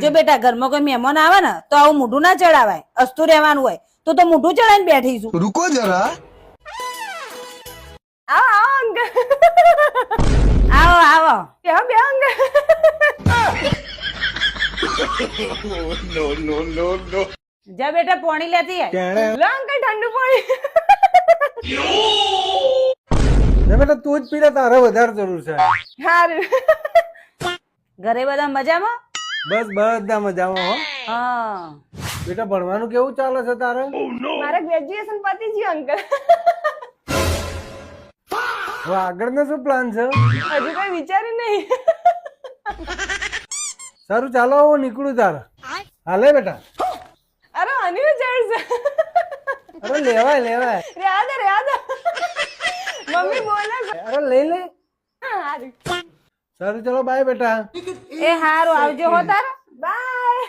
જો બેટા ઘરમાં કોઈ મહેમાન આવે ને તો આવું મોઢું ના ચડાવાય, અસ્તુ રહેવાનું હોય તો મોઢું ચડાવીને બેઠી છું. रुको जरा આવો આવો અંકલ. આવો આવો. બેહો બેહો અંકલ. જા બેટા પાણી લેતી આય. લો અંકલ ઠંડુ પાણી. બેટા તું જ પીને તારે વધારે જરૂર છે. હારું. ઘરે બધા મજામાં? બસ બધા મજામાં હો. હા. બેટા ભણવાનું કેવું ચાલે છે તારે? મારે ગ્રેજ્યુએશન પતી ગયું અંકલ. હવે આગળનો શું પ્લાન છે? હજુ કઈ વિચાર્યું નહીં. સારું ચાલો હું નીકળું તારે. હાલે બેટા. અરે આની વિચાર છે. અરે લેવાય લેવાય. રહ્યા દે. મમ્મી બોલે છે. અરે લઈ લે. હારું. સારું ચલો બાય બેટા. એ હારું આવજો હો તાર. બાય.